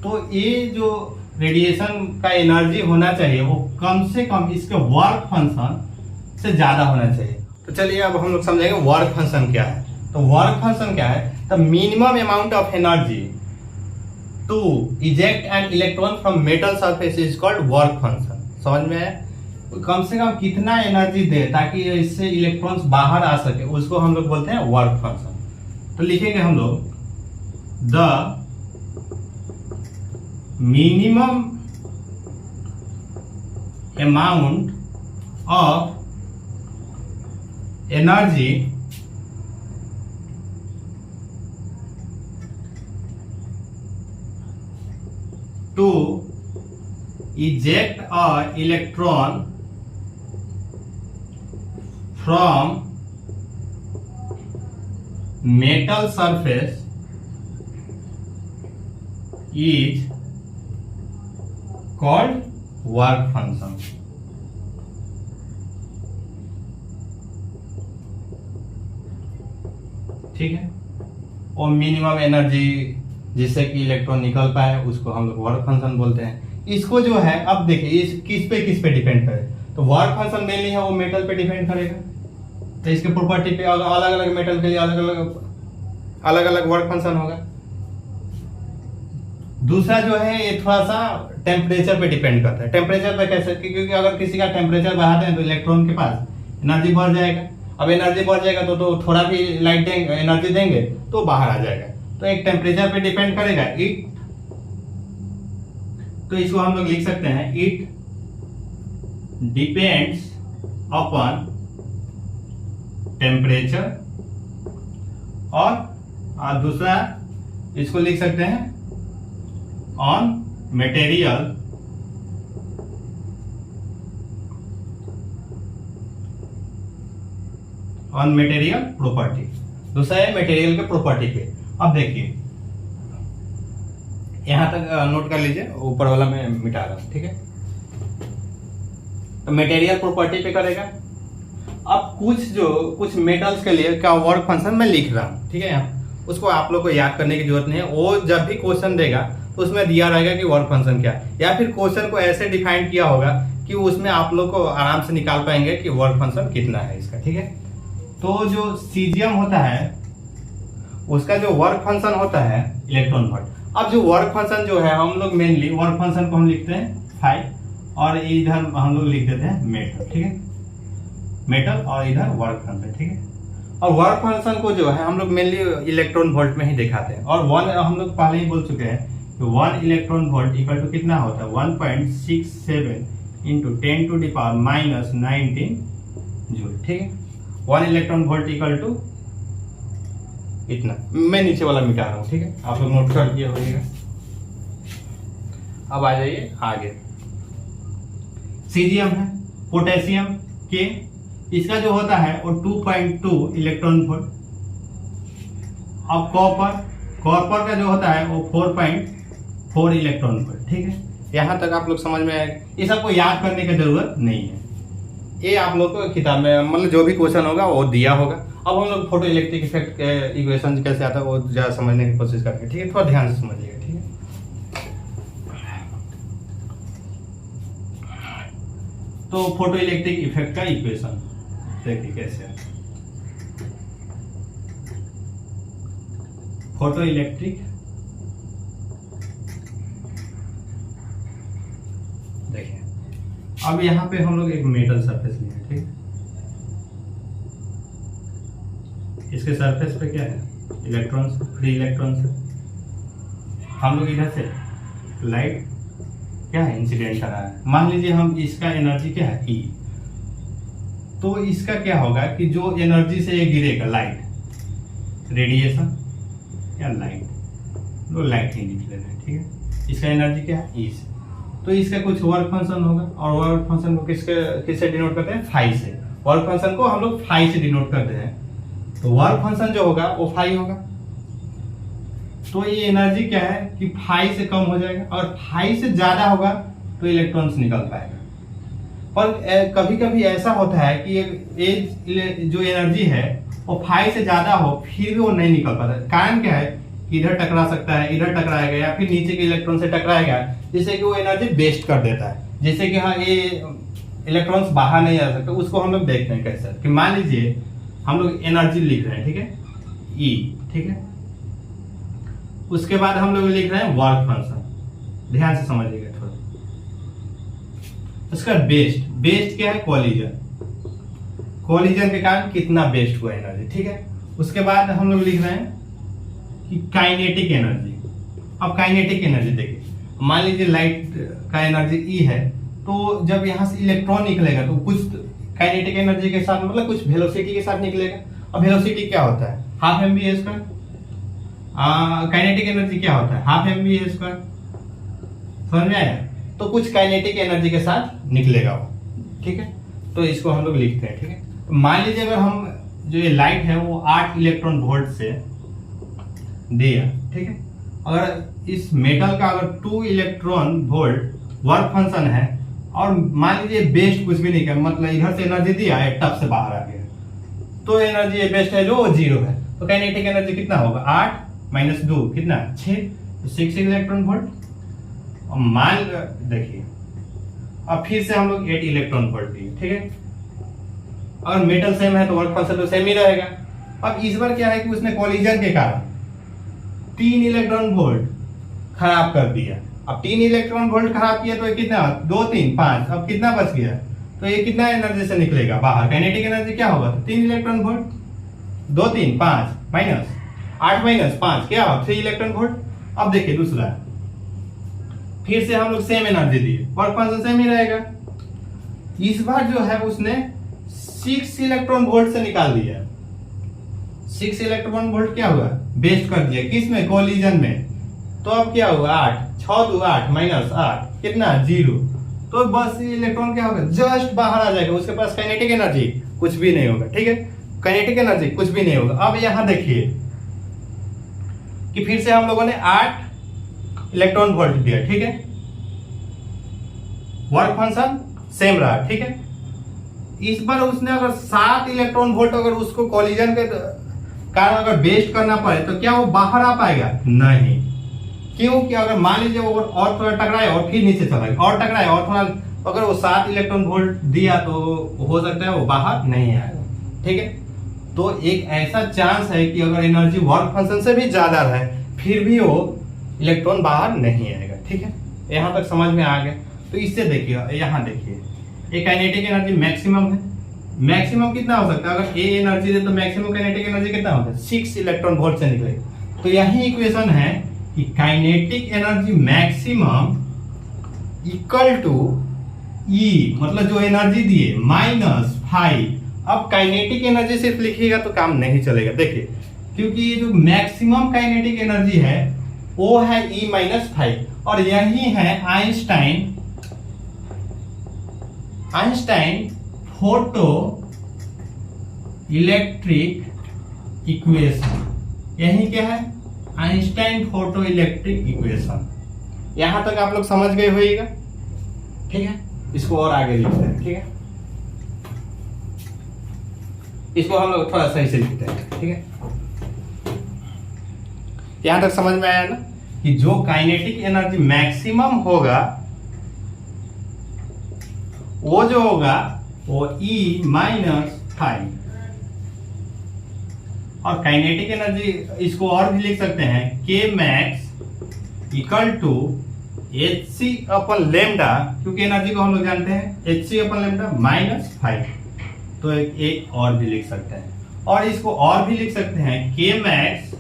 तो ये जो रेडिएशन का एनर्जी होना चाहिए वो कम से कम इसके वर्क फंक्शन से ज्यादा होना चाहिए। तो चलिए अब हम लोग समझेंगे वर्क फंक्शन क्या है। तो वर्क फंक्शन क्या है, the minimum amount of energy to eject an electron from metal surface is called work function. समझ में है, कम से कम कितना एनर्जी दे ताकि इससे इलेक्ट्रॉन्स बाहर आ सके, उसको हम लोग बोलते हैं वर्क फंक्शन। तो लिखेंगे हम लोग the minimum amount of energy to eject an electron from metal surface is called work function। ठीक है, और मिनिमम एनर्जी जिससे कि इलेक्ट्रॉन निकल पाए उसको हम लोग वर्क फंक्शन बोलते हैं। इसको जो है अब देखिए इस किस पे डिपेंड करे, तो वर्क फंक्शन मेनली है वो मेटल पे डिपेंड करेगा, तो इसके प्रॉपर्टी पे अलग अलग मेटल के लिए अलग अलग वर्क फंक्शन होगा। दूसरा जो है ये थोड़ा सा टेम्परेचर पे डिपेंड करता है। टेम्परेचर पे कैसे, क्योंकि अगर किसी का टेम्परेचर बढ़ाते हैं तो इलेक्ट्रॉन के पास एनर्जी बढ़ जाएगा। अब एनर्जी बढ़ जाएगा तो थोड़ा भी लाइट देंगे, एनर्जी देंगे तो बाहर आ जाएगा। तो एक टेम्परेचर पे डिपेंड करेगा इट, तो इसको हम लोग लिख सकते हैं इट डिपेंड्स अपॉन टेम्परेचर, और दूसरा इसको लिख सकते हैं on material on material property. दूसरा है मटेरियल के प्रॉपर्टी पे। अब देखिए यहां तक नोट कर लीजिए, ऊपर वाला मैं मिटा रहा हूं, ठीक है। तो मटेरियल प्रॉपर्टी पे करेगा। अब कुछ मेटल्स के लिए क्या वर्क फंक्शन मैं लिख रहा हूं, ठीक है। यहाँ उसको आप लोग को याद करने की जरूरत नहीं है, वो जब भी क्वेश्चन देगा तो उसमें दिया रहेगा कि वर्क फंक्शन क्या, या फिर क्वेश्चन को ऐसे डिफाइन किया होगा कि उसमें आप लोग को आराम से निकाल पाएंगे कि वर्क फंक्शन कितना है इसका, ठीक है। तो जो सीजियम होता है उसका जो वर्क फंक्शन होता है इलेक्ट्रॉन वोल्ट। अब जो वर्क फंक्शन जो है हम लोग मेनली वर्क फंक्शन को हम लिखते हैं फाई, और इधर हम लोग लिख देते हैं मेटल, ठीक है, मेटल, और इधर वर्क फंक्शन, ठीक है। और वर्क फंक्शन को जो है हम लोग मेनली इलेक्ट्रॉन वोल्ट में ही दिखाते हैं। और वन हम लोग पहले ही बोल चुके हैं कि 1 इलेक्ट्रॉन वोल्ट इक्वल टू कितना होता है 1.67 into 10 to the power minus 19 joule, ठीक है। 1 इलेक्ट्रॉन वोल्ट इक्वल टू इतना, मैं नीचे वाला मिटा रहा हूं, ठीक है, आप लोग नोट कर दिया होगा। अब आ जाइए आगे, सीजियम है, पोटेशियम के, इसका जो होता है वो 2.2 इलेक्ट्रॉन वोल्ट। अब कॉपर का जो होता है वो 4.4 इलेक्ट्रॉन वोल्ट, ठीक है। यहां तक आप लोग समझ में आएगा, ये सबको याद करने की जरूरत नहीं है, ये आप लोग को किताब में मतलब जो भी क्वेश्चन होगा वो दिया होगा। अब हम लोग फोटो इलेक्ट्रिक इफेक्ट के इक्वेशन कैसे आता है वो ज्यादा समझने की कोशिश करेंगे, ठीक है, थोड़ा ध्यान से समझिएगा, ठीक है। तो फोटो इलेक्ट्रिक इफेक्ट का इक्वेशन देखिए कैसे है। फोटो इलेक्ट्रिक, देखिए अब यहां पे हम लोग एक मेटल सरफेस लिए, ठीक, इसके सरफेस पे क्या है इलेक्ट्रॉन्स, फ्री इलेक्ट्रॉन्स। हम लोग इधर से लाइट क्या है इंसिडेंट कर रहा है, मान लीजिए हम इसका एनर्जी क्या है E, तो इसका क्या होगा कि जो एनर्जी से ये गिरेगा लाइट, रेडिएशन या लाइट, वो लाइट ही निकलेगा, ठीक है, इसका एनर्जी क्या है E से, तो इसका कुछ वर्क फंक्शन होगा। और वर्क फंक्शन को किससे डिनोट करते हैं फाई से, वर्क फंक्शन को हम लोग फाई से डिनोट करते हैं, तो वर्क फंक्शन जो होगा वो फाई होगा। तो ये एनर्जी क्या है कि फाई से कम हो जाएगा, और फाई से ज्यादा होगा तो इलेक्ट्रॉन्स निकल पाएगा। पर कभी कभी ऐसा होता है कि ये जो एनर्जी है वो फाई से ज्यादा हो फिर भी वो नहीं निकल पाता। कारण क्या है कि इधर टकरा सकता है, इधर टकराएगा, या फिर नीचे के इलेक्ट्रॉन से टकराएगा, जिससे कि वो एनर्जी वेस्ट कर देता है, जैसे कि हाँ ये इलेक्ट्रॉन्स बाहर नहीं आ सकते। उसको हम लोग देखते हैं कैसे, कि मान लीजिए हम लोग एनर्जी लिख रहे हैं, ठीक है, E, ठीक है, उसके बाद हम लोग लिख रहे हैं वर्क फंक्शन, ध्यान से समझिएगा थोड़ा। उसका बेस्ट क्या है कोलिजन के कारण कितना बेस्ट हुआ एनर्जी, ठीक है। उसके बाद हम लोग लिख रहे हैं कि काइनेटिक एनर्जी। अब काइनेटिक एनर्जी देखिए, मान लीजिए लाइट का एनर्जी E है, तो जब यहाँ से इलेक्ट्रॉन निकलेगा तो कुछ काइनेटिक एनर्जी के साथ मतलब कुछ वेलोसिटी के साथ निकलेगा। अब वेलोसिटी क्या होता है half mv square, kinetic energy क्या होता है हाफ mv स्क्वायर, समझ में आया। तो कुछ काइनेटिक एनर्जी के साथ निकलेगा वो, ठीक है, तो इसको हम लोग लिखते हैं, ठीक है। मान लीजिए अगर हम जो ये लाइट है वो 8 इलेक्ट्रॉन वोल्ट से दिया, ठीक है, अगर इस मेटल का अगर 2 इलेक्ट्रॉन वोल्ट वर्क फंक्शन है, और मान लीजिए बेस्ट कुछ भी नहीं किया, मतलब इधर से एनर्जी दिया है टप से बाहर आ गया, तो एनर्जी बेस्ट है जो 0 है, तो काइनेटिक एनर्जी कितना होगा, 8 माइनस 2 कितना 6, तो 6 इलेक्ट्रॉन वोल्ट। और मान देखिए अब फिर से हम लोग 8 इलेक्ट्रॉन वोल्ट दिए, ठीक है। अगर मेटल सेम है तो वर्क फंक्शन तो सेम ही रहेगा। अब इस बार क्या है कि उसने कॉलिजन के कारण 3 इलेक्ट्रॉन वोल्ट खराब कर दिया। अब 3 इलेक्ट्रॉन वोल्ट खराब किया तो ये कितना 2 3 5, अब कितना बच गया, तो ये कितना एनर्जी से निकलेगा बाहर, काइनेटिक एनर्जी क्या होगा, तो 3 इलेक्ट्रॉन वोल्ट, 2 3 5 माइनस 8 माइनस 5 क्या होगा 3 इलेक्ट्रॉन वोल्ट। अब देखिए दूसरा, फिर से हम लोग सेम एनर्जी दिए, वर्क फंक्शन सेम ही रहेगा। इस बार जो है उसने 6 इलेक्ट्रॉन वोल्ट से निकाल दिया। 6 इलेक्ट्रॉन वोल्ट क्या हुआ, वेस्ट कर दिया, किसमें, कॉलिजन में। तो अब क्या होगा 8 6 2 8 माइनस 8 कितना 0, तो बस इलेक्ट्रॉन क्या होगा, जस्ट बाहर आ जाएगा, उसके पास काइनेटिक एनर्जी कुछ भी नहीं होगा, ठीक है, काइनेटिक एनर्जी कुछ भी नहीं होगा। अब यहां देखिए कि फिर से हम लोगों ने 8 इलेक्ट्रॉन वोल्ट दिया, ठीक है, वर्क फंक्शन सेम रहा, ठीक है। इस बार उसने अगर 7 इलेक्ट्रॉन वोल्ट अगर उसको कॉलिजन के कारण अगर वेस्ट करना पड़े तो क्या वो बाहर आ पाएगा, नहीं। क्योंकि अगर मान लीजिए वो और थोड़ा टकराए और फिर नीचे चला गया, और टकराए और थोड़ा, अगर वो 7 इलेक्ट्रॉन वोल्ट दिया तो हो सकता है वो बाहर नहीं आएगा, ठीक है। तो एक ऐसा चांस है कि अगर एनर्जी वर्क फंक्शन से भी ज्यादा रहे फिर भी वो इलेक्ट्रॉन बाहर नहीं आएगा, ठीक है। यहां तक समझ में आ गया। तो इससे देखिए, यहां देखिए ये काइनेटिक एनर्जी मैक्सिमम है। मैक्सिमम कितना हो सकता है, अगर ए एनर्जी दे तो मैक्सिमम काइनेटिक एनर्जी कितना होता है, 6 इलेक्ट्रॉन वोल्ट से निकलेगा। तो यही इक्वेशन है कि kinetic energy maximum equal to E, मतलब जो एनर्जी दिए माइनस 5। अब काइनेटिक एनर्जी सिर्फ लिखिएगा तो काम नहीं चलेगा, देखिए, क्योंकि ये जो मैक्सिमम काइनेटिक एनर्जी है वो है ई माइनस 5, और यही है आइंस्टाइन फोटो इलेक्ट्रिक इक्वेशन। यही क्या है, आइंस्टाइन फोटो इलेक्ट्रिक इक्वेशन। यहां तक आप लोग समझ गए होइएगा, ठीक है। इसको और आगे लिखते हैं, ठीक है, इसको हम लोग थोड़ा सही से लिखते हैं, ठीक है। यहां तक समझ में आया ना कि जो काइनेटिक एनर्जी मैक्सिमम होगा वो जो होगा वो E माइनस 5, और काइनेटिक एनर्जी इसको और भी लिख सकते हैं K max equal to hc upon lambda, क्योंकि एनर्जी को हम लोग जानते हैं hc अपन लेमडा माइनस 5। तो एक और भी लिख सकते हैं, और इसको और भी लिख सकते हैं K max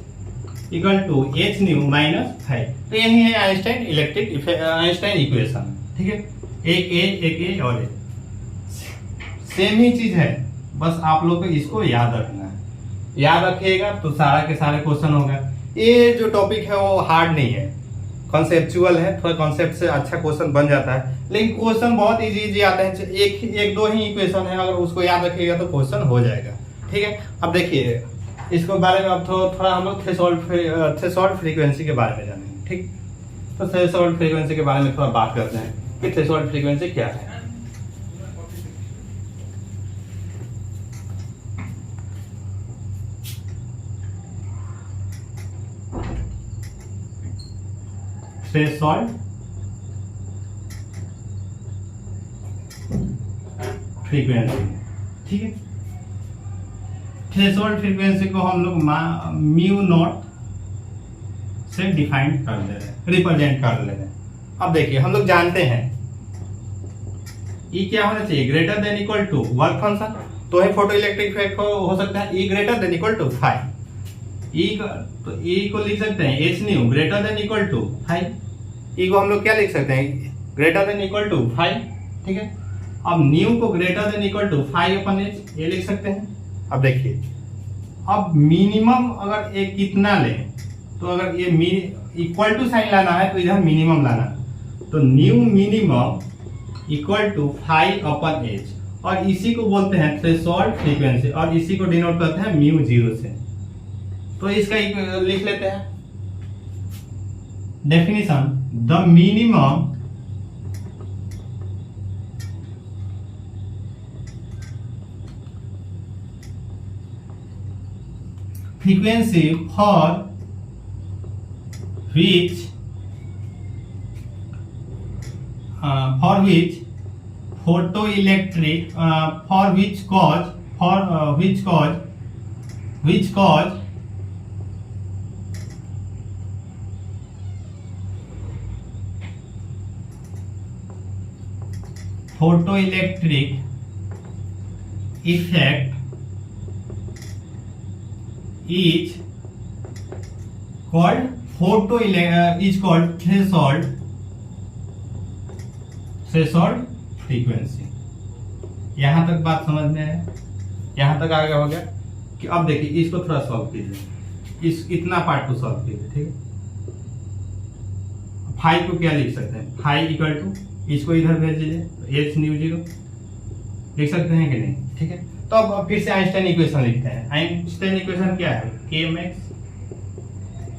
equal to h nu minus 5। तो यही है आइंस्टाइन इक्वेशन, ठीक है। एक ए और एक सेम ही चीज है, बस आप लोग को इसको याद रखना है। याद रखिएगा तो सारा के सारे क्वेश्चन होगा। ये जो टॉपिक है वो हार्ड नहीं है, कॉन्सेप्चुअल है, थोड़ा कॉन्सेप्ट से अच्छा क्वेश्चन बन जाता है, लेकिन क्वेश्चन बहुत इजी आते हैं। एक दो ही इक्वेशन है, अगर उसको याद रखिएगा तो क्वेश्चन हो जाएगा, ठीक है। अब देखिए इसको बारे में अब थोड़ा हम लोग थ्रेशोल्ड फ्रीक्वेंसी के बारे में जानेंगे, ठीक। तो थ्रेशोल्ड फ्रीक्वेंसी के बारे में थोड़ा बात करते हैं कि थ्रेशोल्ड फ्रीक्वेंसी क्या है। थ्रेशोल्ड फ्रीक्वेंसी, ठीक है। थ्रेशोल्ड फ्रीक्वेंसी को हम लोग म्यू नॉट से डिफाइन कर ले रहे हैं, रिप्रेजेंट कर ले रहे हैं। अब देखिए हम लोग जानते हैं E क्या होना चाहिए, greater than equal to work function, तो है फोटो इलेक्ट्रिक इफेक्ट हो सकता है E greater than equal to 5। तो E को लिख सकते हैं h nu greater than equal to 5। E को हम लोग क्या लिख सकते हैं, ग्रेटर देन इक्वल टू 5, ठीक है। अब न्यू को greater than equal to 5 upon h ये लिख सकते हैं। अब देखिए, अब मिनिमम अगर एक कितना ले, तो अगर ये इक्वल टू साइन लाना है तो इधर मिनिमम लाना है, तो nu minimum equal to 5 upon h, और इसी को बोलते हैं थ्रेशोल्ड फ्रीक्वेंसी, और इसी को डिनोट करते हैं म्यू 0 से। तो इसका लिख लेते हैं definition, the minimum frequency for which photoelectric which cause photoelectric effect is called threshold frequency। यहां तक बात समझ में है, यहां तक आगे हो गया कि अब देखिए इसको थोड़ा सॉल्व कीजिए, इतना पार्ट को सॉल्व कीजिए, ठीक है। फाई को क्या लिख सकते हैं, फाई इक्वल टू, इसको इधर भेज दीजिए, एच न्यू 0 लिख सकते हैं कि नहीं, ठीक है। तो अब फिर से आइंस्टाइन इक्वेशन लिखते हैं। आइंस्टाइन इक्वेशन क्या है, K max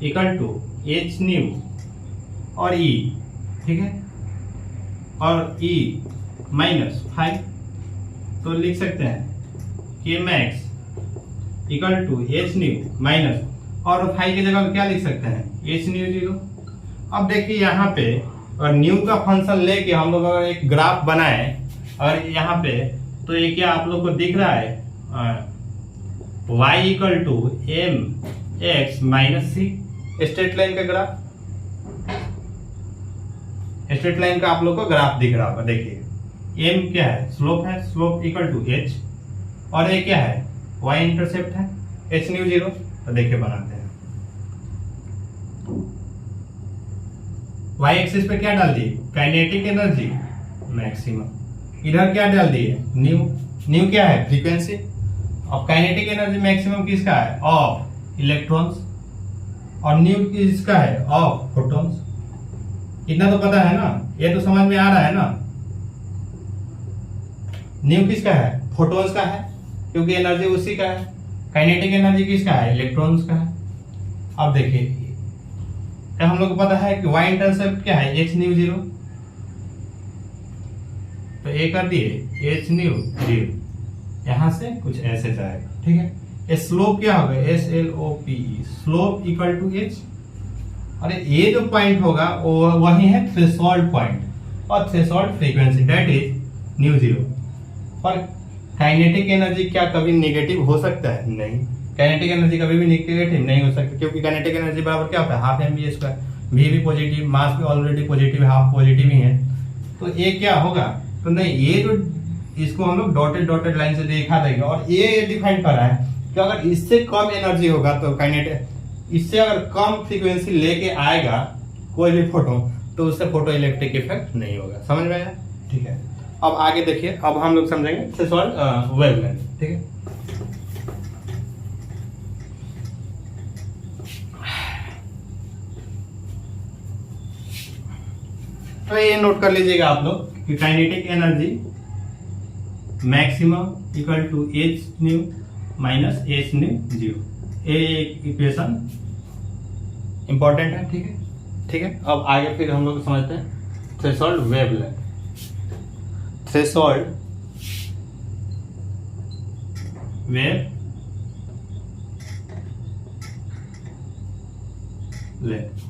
equal to h nu और ई, ठीक है, और ई माइनस फाइव, तो लिख सकते हैं K max equal to h nu minus, और फाइव की जगह क्या लिख सकते हैं, एच न्यू 0। अब देखिए यहाँ पे और न्यू का फंक्शन लेके हम लोग अगर एक ग्राफ बनाए और यहाँ पे, तो ये क्या आप लोग को दिख रहा है, y equal to m x minus c, straight line का ग्राफ, स्ट्रेट लाइन का आप लोग को ग्राफ दिख रहा होगा। देखिए m क्या है, स्लोप है, स्लोप इक्वल टू h, और ये क्या है, y इंटरसेप्ट है, h न्यू 0। तो देखिए बनाते हैं, y एक्सिस पे क्या डाल दिए, काइनेटिक एनर्जी मैक्सिमम, इधर क्या डाल दिए, न्यू, न्यू क्या है, फ्रीक्वेंसी। अब काइनेटिक एनर्जी मैक्सिमम किसका है, ऑफ इलेक्ट्रॉन्स, और न्यू किसका है, ऑफ फोटॉन्स। इतना तो पता है ना, ये तो समझ में आ रहा है ना। न्यू किसका है, फोटॉन्स का है, क्योंकि एनर्जी उसी का है। काइनेटिक एनर्जी किसका है, इलेक्ट्रॉन्स का है। अब देखिए हम लोग को पता है कि y इंटरसेप्ट क्या है, h न्यू 0, तो ये कर दिए h न्यू 0, यहां से कुछ ऐसे जाएगा, ठीक है। स्लोप क्या होगा, SLOPE, slope equal to h, और ये जो पॉइंट होगा वो वही है थ्रेशोल्ड पॉइंट, और threshold frequency that is nu 0। पर काइनेटिक एनर्जी क्या कभी नेगेटिव हो सकता है, नहीं, काइनेटिक एनर्जी कभी भी नेगेटिव नहीं हो सकती, क्योंकि काइनेटिक एनर्जी बराबर क्या होता है, हाफ mv स्क्वायर, v भी पॉजिटिव, मास भी ऑलरेडी पॉजिटिव, हाफ पॉजिटिव ही है, तो ये क्या होगा, तो नहीं, ये जो इसको हम लोग डॉटेड लाइन से दिखा देंगे, और ये डिफाइन कर रहा है कि अगर इससे कम एनर्जी होगा तो काइनेटिक, इससे अगर कम फ्रीक्वेंसी लेके आएगा कोई भी फोटो, तो उससे फोटो इलेक्ट्रिक इफेक्ट नहीं होगा। समझ में आया, ठीक है। अब आगे देखिए, अब हम लोग समझेंगे थ्रेशोल्ड वेवलेंथ, ठीक है। तो ये नोट कर लीजिएगा आप लोग कि kinetic energy maximum equal to h nu minus h nu 0, ये इक्वेशन इंपॉर्टेंट है, ठीक है, ठीक है। अब आगे फिर हम लोग समझते हैं थ्रेशोल्ड वेवलेंथ। थ्रेशोल्ड वेवलेंथ,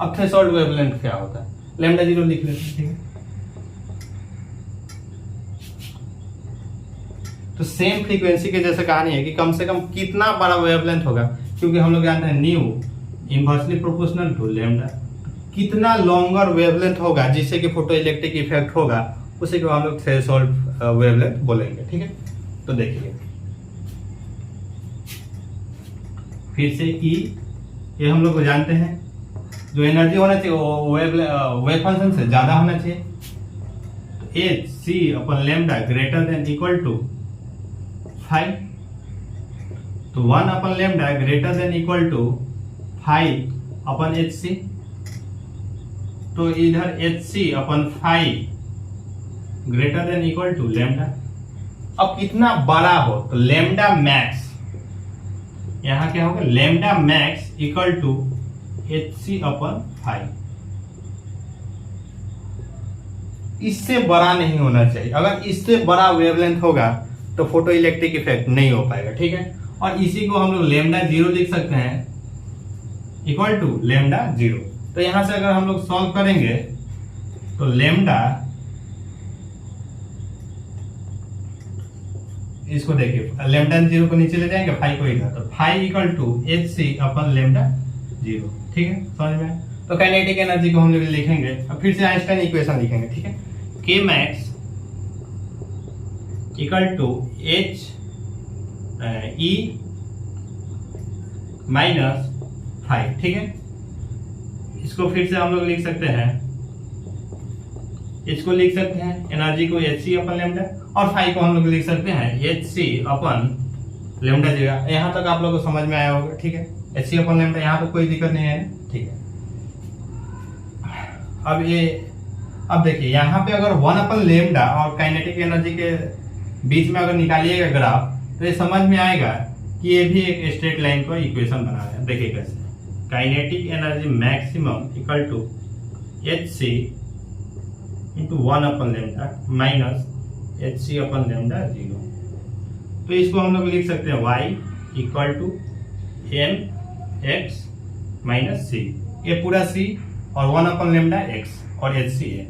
अब थ्रेशोल्ड वेवलेंथ क्या होता है, लैम्डा 0 लिख लेते हैं, ठीक है। तो सेम फ्रीक्वेंसी के जैसे कहानी है कि कम से कम कितना बड़ा वेवलेंथ होगा, क्योंकि हम लोग जानते हैं nu inversely proportional to lambda, कितना लॉन्गर वेवलेंथ होगा जिससे कि फोटो इलेक्ट्रिक इफेक्ट होगा, उसे को हम लोग थ्रेशोल्ड वेवलेंथ बोलेंगे, ठीक है। तो देखिए फिर से ई, ये हम लोग को जानते हैं, जो एनर्जी होना चाहिए वो वेव फंक्शन से ज्यादा होना चाहिए, तो h c upon lambda greater than equal to 5, तो 1 upon lambda greater than equal to 5 upon h c, तो इधर h c upon 5 greater than equal to lambda. अब कितना बड़ा हो, तो लैम्डा मैक्स, यहां क्या होगा, lambda max equal to h c upon 5, इससे बड़ा नहीं होना चाहिए। अगर इससे बड़ा वेवलेंथ होगा तो फोटो इलेक्ट्रिक इफेक्ट नहीं हो पाएगा, ठीक है। और इसी को हम लोग लैम्डा 0 लिख सकते हैं, इक्वल टू लेमडा 0। तो यहां से अगर हम लोग सॉल्व करेंगे तो लेमडा, इसको देखिए लेमडा 0 को नीचे ले जाएंगे, फाइव को इधर, तो phi equal to HC upon lambda 0। ठीक है, समझ में? तो काइनेटिक एनर्जी को हम लोग लिखेंगे, अब फिर से आइंस्टाइन इक्वेशन लिखेंगे। ठीक है, K max equal to H E minus 5। ठीक है, इसको फिर से हम लोग लिख सकते हैं, इसको लिख सकते हैं एनर्जी को HC अपन लेमडा, और 5 को हम लोग लिख सकते हैं HC अपन लेमडा 0। यहाँ तक आप लोगों को समझ में आया होगा। ठीक है, HC अपन लेमडा, यहाँ तो कोई दिक्कत नहीं है। ठीक है, अब देखिए यहाँ पे अगर 1 अपन लेमडा और काइनेटिक एनर्जी के बीच में अगर निकालिएगा ग्राफ, तो ये समझ में आएगा कि ये भी एक स्ट्रेट लाइन को इक्वेशन बना रहे हैं। देखिए कैसे, kinetic energy maximum equal to HC into 1 upon lambda minus HC upon lambda 0। तो इसको हम लोग लिख सकते हैं y equal to mx minus c। ये पूरा c और 1 अपन लेमडा x और HC है।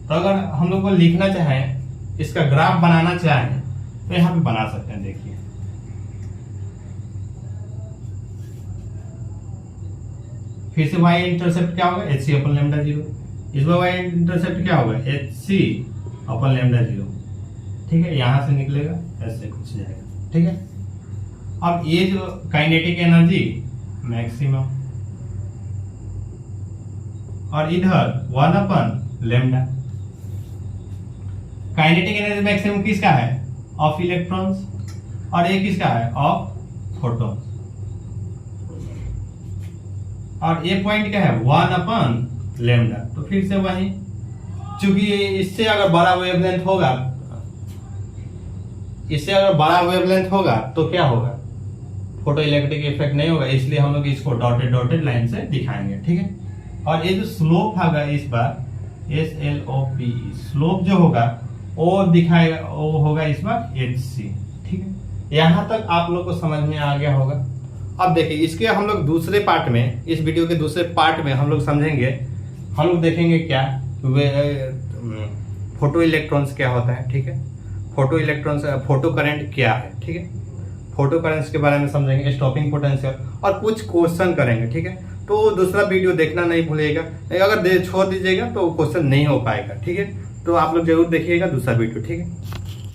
तो अगर हम लोग को लिखना चाहें, इसका ग्राफ बनाना चाहें, तो यहाँ पे बना सकते हैं। देखिए फिर से y इंटरसेप्ट क्या होगा, HC अपन लेमडा 0। इसमें y इंटरसेप्ट क्या होगा, HC अपन लेमडा 0। ठीक है, यहां से निकलेगा, ऐसे कुछ जाएगा। ठीक है, अब ये जो काइनेटिक एनर्जी मैक्सिमम और इधर 1 upon lambda. Kinetic energy maximum किसका है, ऑफ इलेक्ट्रॉन्स, और ये किसका है, ऑफ फोटॉन्स। और ये पॉइंट क्या है, 1 अपन लेमडा। तो फिर से वही, चूंकि इससे अगर बड़ा वेवलेंथ होगा, इससे अगर बड़ा वेवलेंथ होगा तो क्या होगा, फोटो इलेक्ट्रिक इफेक्ट नहीं होगा, इसलिए हम लोग इसको डॉटेड डॉटेड लाइन से दिखाएंगे। ठीक है, और ये जो स्लोप होगा इस बार SLOPE, स्लोप जो होगा वो दिखाएगा, वो होगा इस बार HC। ठीक है, यहां तक आप लोग को समझ में आ गया होगा। अब देखिए इसके हम लोग दूसरे पार्ट में, इस वीडियो के दूसरे पार्ट में हम लोग समझेंगे, हम लोग देखेंगे क्या फोटो इलेक्ट्रॉन्स क्या होता है। ठीक है, फोटो इलेक्ट्रॉन्स, फोटो करंट क्या है। ठीक है, फोटो करंट्स के बारे में समझेंगे, स्टॉपिंग पोटेंशियल, और कुछ क्वेश्चन करेंगे। ठीक है, तो दूसरा वीडियो देखना नहीं भूलिएगा, अगर छोड़ दीजिएगा तो क्वेश्चन नहीं हो पाएगा। ठीक है, तो आप लोग जरूर देखिएगा दूसरा वीडियो। ठीक है।